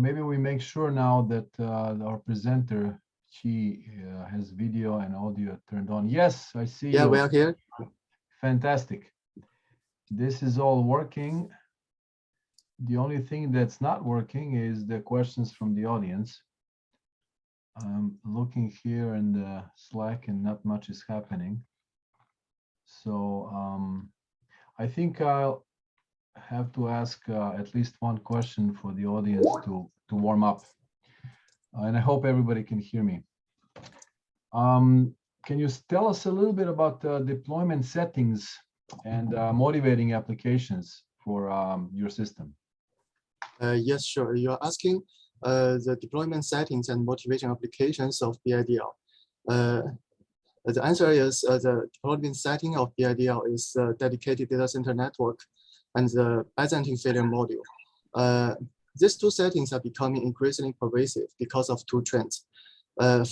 maybe we make sure now that our presenter, she has video and audio turned on. Yes, I see Yeah, you. we are here. Fantastic. This is all working. The only thing that's not working is the questions from the audience. I'm looking here in the Slack and not much is happening. So I think I'll have to ask at least one question for the audience to warm up. And I hope everybody can hear me. Can you tell us a little bit about deployment settings and motivating applications for your system? Yes, sure. You're asking the deployment settings and motivation applications of BIDL. The answer is the deployment setting of BIDL is a dedicated data center network and the Byzantine failure module. These two settings are becoming increasingly pervasive because of two trends.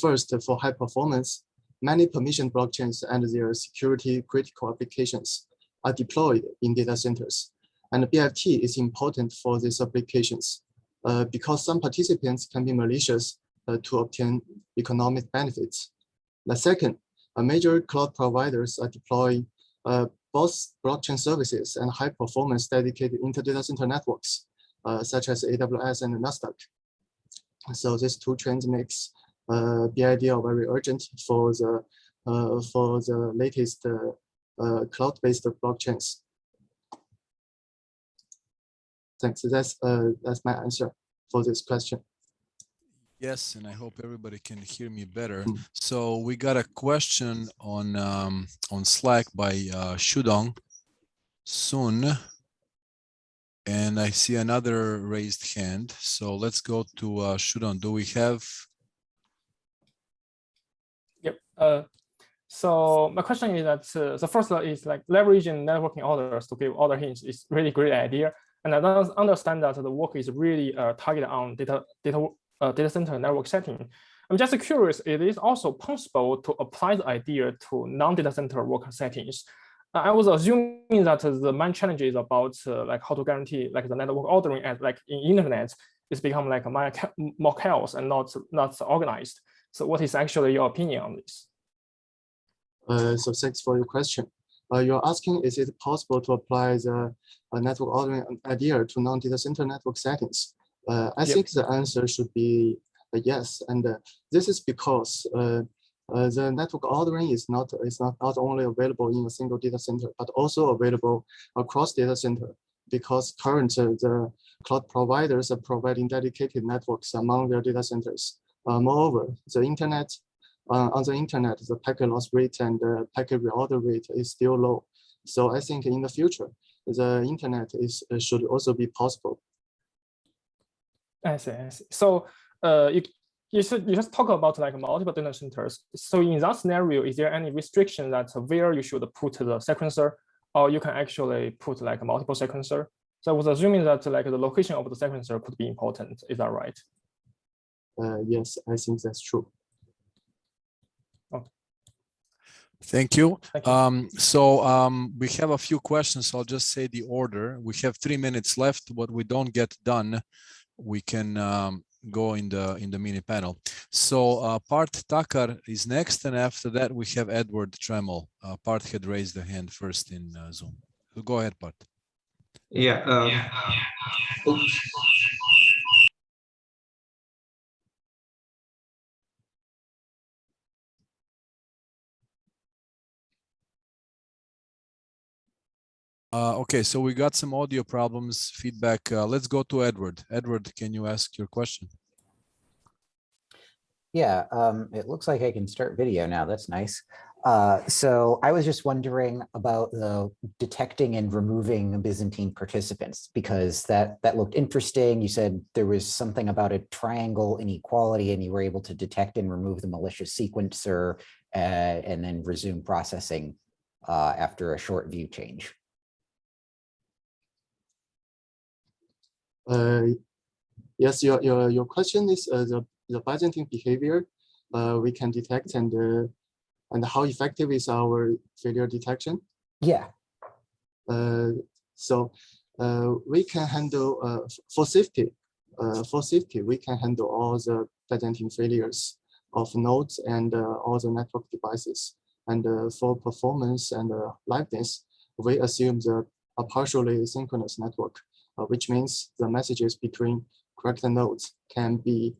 First, for high performance, many permission blockchains and their security critical applications are deployed in data centers. And BFT is important for these applications because some participants can be malicious to obtain economic benefits. The second, major cloud providers are deploying both blockchain services and high performance dedicated inter-data center networks, such as AWS and Nasdaq. So these two trends makes BIDL very urgent for the latest cloud-based blockchains. Thanks. That's my answer for this question. Yes, and I hope everybody can hear me better. So we got a question on Slack by Xudong Sun, and I see another raised hand. So let's go to Xudong. Do we have? Yep. So my question is that the first is like leveraging networking orders to give order hints is really great idea. And I don't understand that the work is really targeted on data center network setting. I'm just curious, it is also possible to apply the idea to non-data center work settings. I was assuming that the main challenge is about like how to guarantee like the network ordering as like in internet is become like more chaos and not organized. So what is actually your opinion on this? So thanks for your question. You're asking, is it possible to apply the network ordering idea to non-data center network settings? I think the answer should be yes, and this is because the network ordering is not only available in a single data center, but also available across data center. Because currently the cloud providers are providing dedicated networks among their data centers. Moreover, the internet. On the internet, the packet loss rate and packet reorder rate is still low. So I think in the future, the internet should also be possible. I see. So you just talk about like multiple data centers. So in that scenario, is there any restriction that where you should put the sequencer, or you can actually put like a multiple sequencer? So I was assuming that like the location of the sequencer could be important. Is that right? Yes, I think that's true. Thank you. We have a few questions. I'll just say the order. We have 3 minutes left. What we don't get done, we can go in the mini panel. So Part Takar is next, and after that we have Edward Tremel. Part had raised the hand first in Zoom. So go ahead, Part. Yeah. Okay, so we got some audio problems, feedback. Let's go to Edward. Edward, can you ask your question? Yeah, it looks like I can start video now. That's nice. So I was just wondering about the detecting and removing Byzantine participants, because that looked interesting. You said there was something about a triangle inequality and you were able to detect and remove the malicious sequencer and then resume processing after a short view change. Yes, your question is the Byzantine behavior we can detect and how effective is our failure detection? Yeah. So we can handle for safety. for safety, we can handle all the Byzantine failures of nodes and all the network devices. And for performance and liveness, we assume a partially synchronous network, which means the messages between correct nodes can be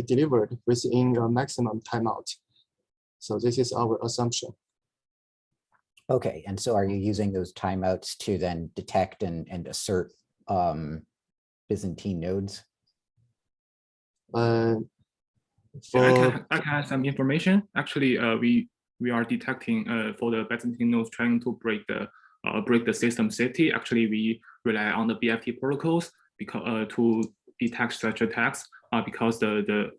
delivered within a maximum timeout. So this is our assumption. Okay, and so are you using those timeouts to then detect and assert Byzantine nodes? I can add some information. Actually, we are detecting for the Byzantine nodes trying to break the system safety. Actually, we rely on the BFT protocols because to detect such attacks because the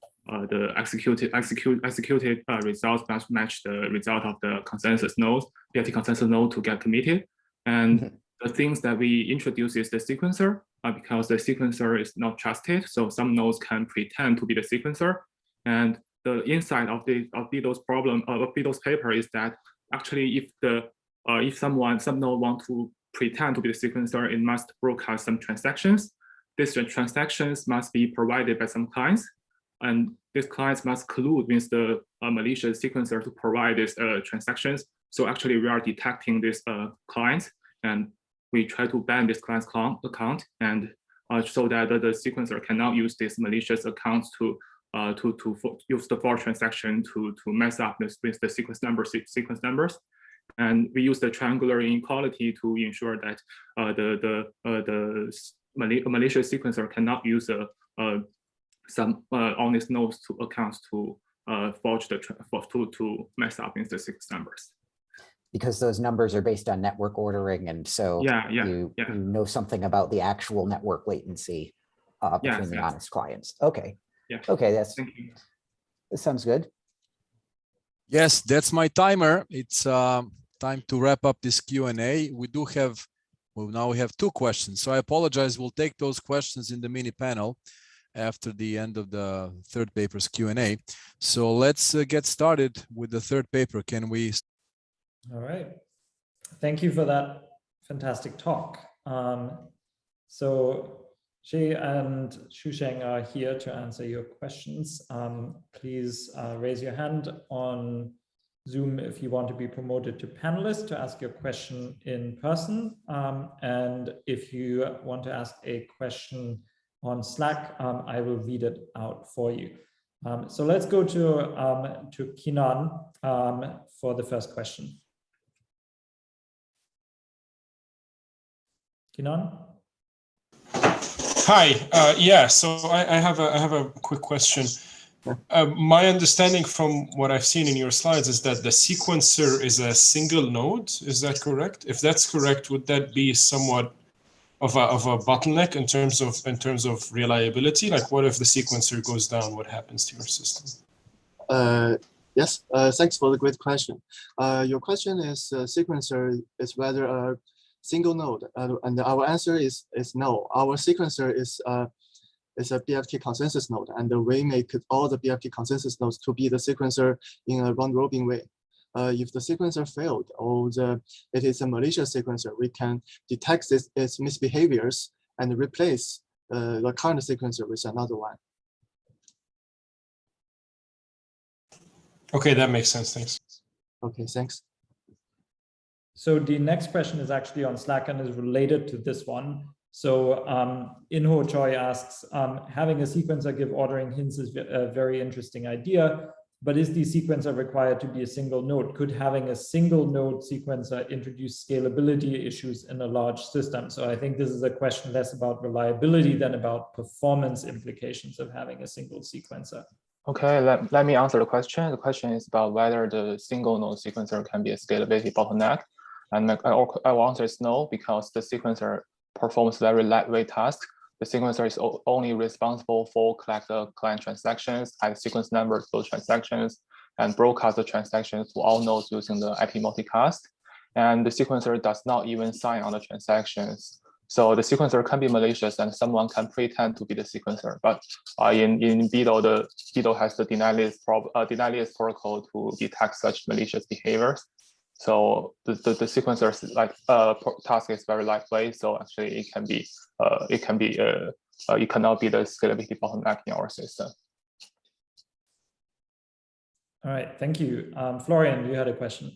executed results must match the result of the consensus nodes, BFT consensus node to get committed. And the things that we introduce is the sequencer because the sequencer is not trusted. So some nodes can pretend to be the sequencer. And the insight of BIDL's paper is that actually if some node want to pretend to be the sequencer, it must broadcast some transactions. These transactions must be provided by some clients, and these clients must collude with the malicious sequencer to provide these transactions. So actually, we are detecting these clients, and we try to ban this client's account, and so that the sequencer cannot use these malicious accounts to use the false transaction to mess up with the sequence numbers. And we use the triangular inequality to ensure that the malicious sequencer cannot use some honest nodes to accounts to forge to mess up with the sequence numbers. Because those numbers are based on network ordering, and so you know something about the actual network latency between the honest clients. Okay. Yeah. Okay, that sounds good. Yes, that's my timer. It's time to wrap up this Q&A. Now we have 2 questions. So I apologize. We'll take those questions in the mini panel after the end of the third paper's Q&A. So let's get started with the third paper. Can we? All right. Thank you for that fantastic talk. So Xie and Xusheng are here to answer your questions. Please raise your hand on Zoom if you want to be promoted to panelist to ask your question in person. And if you want to ask a question on Slack, I will read it out for you. So let's go to Kinan for the first question. Kinan? Hi, yeah, so I have a quick question. My understanding from what I've seen in your slides is that the sequencer is a single node. Is that correct? If that's correct, would that be somewhat of a bottleneck in terms of reliability? Like, what if the sequencer goes down? What happens to your system? Yes, thanks for the great question. Your question is sequencer is whether a single node, and our answer is no. Our sequencer is a BFT consensus node, and we make all the BFT consensus nodes to be the sequencer in a round-robin way. If the sequencer failed or it is a malicious sequencer, we can detect its misbehaviors and replace the current sequencer with another one. Okay, that makes sense. Thanks. Okay, thanks. So the next question is actually on Slack and is related to this one. So Inho Choi asks, having a sequencer give ordering hints is a very interesting idea, but is the sequencer required to be a single node? Could having a single node sequencer introduce scalability issues in a large system? So I think this is a question less about reliability than about performance implications of having a single sequencer. Okay, let me answer the question. The question is about whether the single node sequencer can be a scalability bottleneck. And our answer is no, because the sequencer performs very lightweight tasks. The sequencer is only responsible for collect the client transactions, add sequence numbers to those transactions, and broadcast the transactions to all nodes using the IP multicast. And the sequencer does not even sign on the transactions. So the sequencer can be malicious and someone can pretend to be the sequencer. But in BIDL, the BIDL has the denial-list protocol to detect such malicious behaviors. So the sequencer's task is very lightweight. So actually, it can be it cannot be the scalability bottleneck in our system. All right, thank you. Florian, you had a question.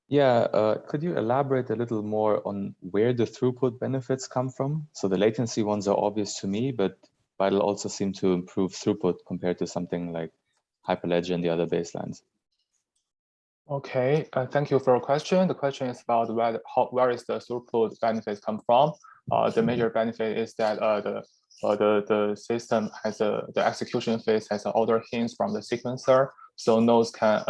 Yeah, could you elaborate a little more on where the throughput benefits come from? So the latency ones are obvious to me, but BIDL also seem to improve throughput compared to something like Hyperledger and the other baselines. Okay, thank you for your question. The question is about where is the throughput benefit come from? The major benefit is that the system has the execution phase has an order hints from the sequencer, so nodes can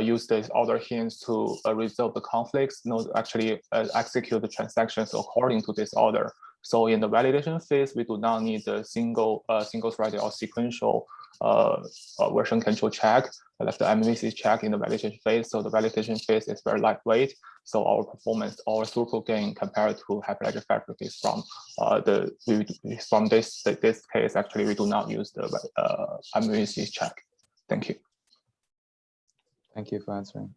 use these order hints to resolve the conflicts. Nodes actually execute the transactions according to this order. So in the validation phase, we do not need the single-threaded or sequential version control check, like the MVC check in the validation phase. So the validation phase is very lightweight. So our performance, our throughput gain compared to Hyperledger Fabric is from this case. Actually, we do not use the MVC check. Thank you. Thank you for answering.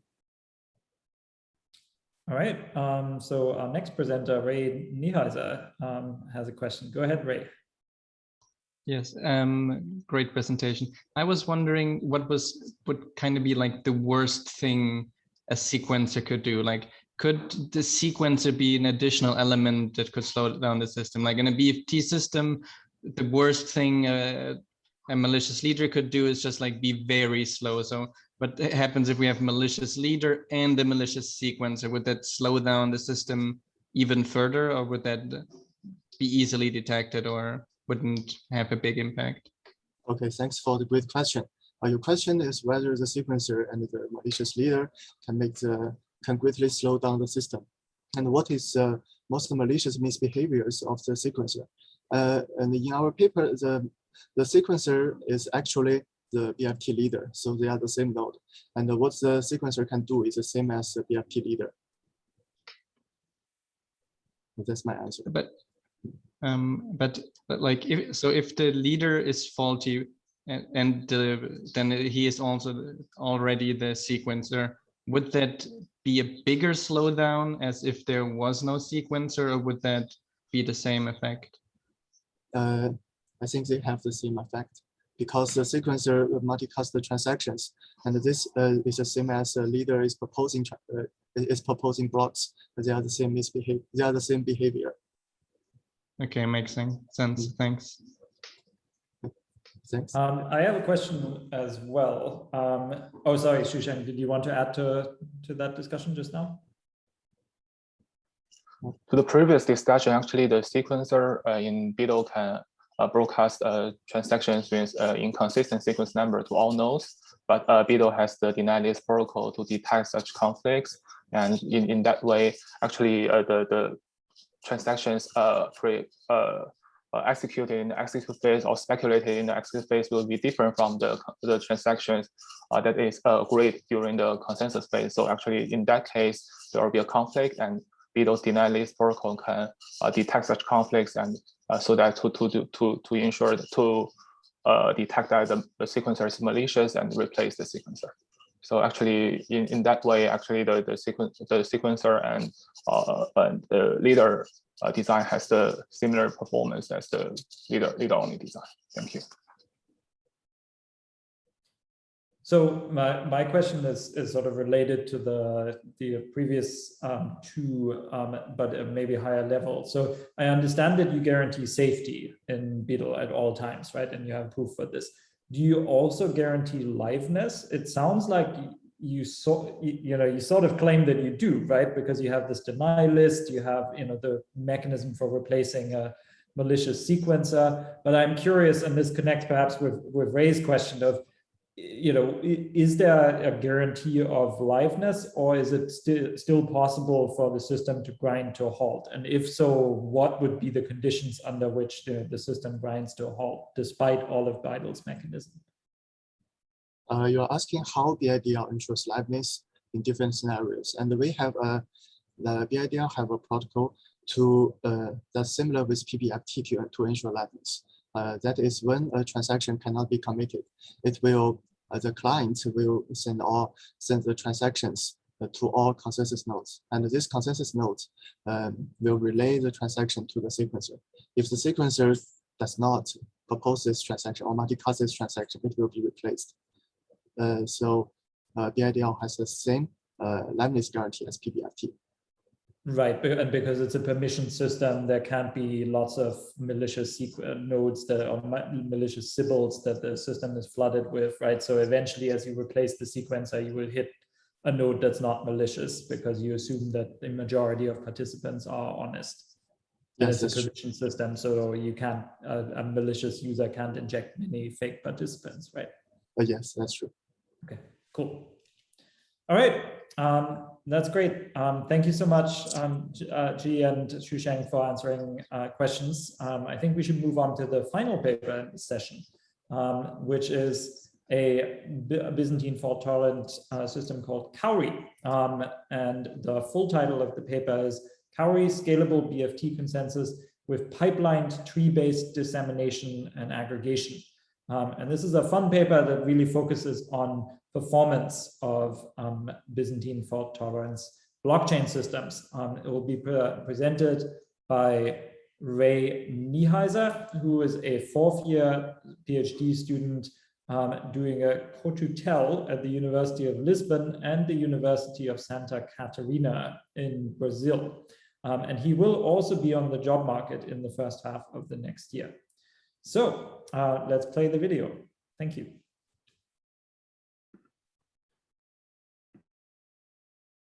All right. So our next presenter, Ray Neiheiser, has a question. Go ahead, Ray. Yes, great presentation. I was wondering what would kind of be like the worst thing a sequencer could do. Like, could the sequencer be an additional element that could slow down the system? Like in a BFT system, the worst thing a malicious leader could do is just like be very slow. So what happens if we have malicious leader and the malicious sequencer? Would that slow down the system even further, or would that be easily detected or wouldn't have a big impact? Okay, thanks for the great question. Your question is whether the sequencer and the malicious leader can greatly slow down the system, and what is most malicious misbehaviors of the sequencer. And in our paper, the sequencer is actually the BFT leader, so they are the same node. And what the sequencer can do is the same as the BFT leader. That's my answer. But like if the leader is faulty and then he is also already the sequencer, would that be a bigger slowdown as if there was no sequencer, or would that be the same effect? I think they have the same effect, because the sequencer multicast the transactions, and this is the same as the leader is proposing blocks. They are the same They are the same behavior. Okay, makes sense. Thanks. Thanks. I have a question as well. Oh, sorry, Xusheng, did you want to add to that discussion just now? To the previous discussion, actually, the sequencer in BIDL can broadcast transactions with inconsistent sequence number to all nodes, but BIDL has the deny list protocol to detect such conflicts, and in that way, actually, the transactions executed in the execute phase or speculated in the execute phase will be different from the transactions that is agreed during the consensus phase. So actually, in that case, there will be a conflict, and BIDL's deny list protocol can detect such conflicts, and so that to ensure to detect that the sequencer is malicious and replace the sequencer. So actually, in that way, actually the sequencer and the leader design has the similar performance as the leader only design. Thank you. So my question is sort of related to the previous two, but maybe higher level. So I understand that you guarantee safety in BIDL at all times, right? And you have proof for this. Do you also guarantee liveness? It sounds like you sort of claim that you do, right? Because you have this deny list, you have the mechanism for replacing a malicious sequencer. But I'm curious, and this connects perhaps with Ray's question of, is there a guarantee of liveness, or is it still possible for the system to grind to a halt? And if so, what would be the conditions under which the system grinds to a halt, despite all of BIDL's mechanism? You're asking how BIDL ensures liveness in different scenarios, and we have the BIDL have a protocol that's similar with PBFT to ensure liveness. That is, when a transaction cannot be committed, it will the client will send the transactions to all consensus nodes, and this consensus nodes will relay the transaction to the sequencer. If the sequencer does not propose this transaction or multicast this transaction, it will be replaced. So BIDL has the same liveness guarantee as PBFT. Right, and because it's a permission system, there can't be lots of malicious nodes that are malicious symbols that the system is flooded with, right? So eventually, as you replace the sequencer, you will hit a node that's not malicious because you assume that the majority of participants are honest. And Yes, it's a permission system, so you can't, a malicious user can't inject many fake participants, right? Yes, that's true. Okay, cool. All right, that's great. Thank you so much, Ji and Xusheng, for answering questions. I think we should move on to the final paper in this session, which is a Byzantine fault-tolerant system called Cowrie. And the full title of the paper is Cowrie Scalable BFT Consensus with Pipelined Tree-Based Dissemination and Aggregation. And this is a fun paper that really focuses on performance of Byzantine fault tolerance blockchain systems. It will be presented by Ray Neiheiser, who is a fourth-year PhD student doing a co-tutel at the University of Lisbon and the University of Santa Catarina in Brazil. And he will also be on the job market in the first half of the next year. So let's play the video. Thank you.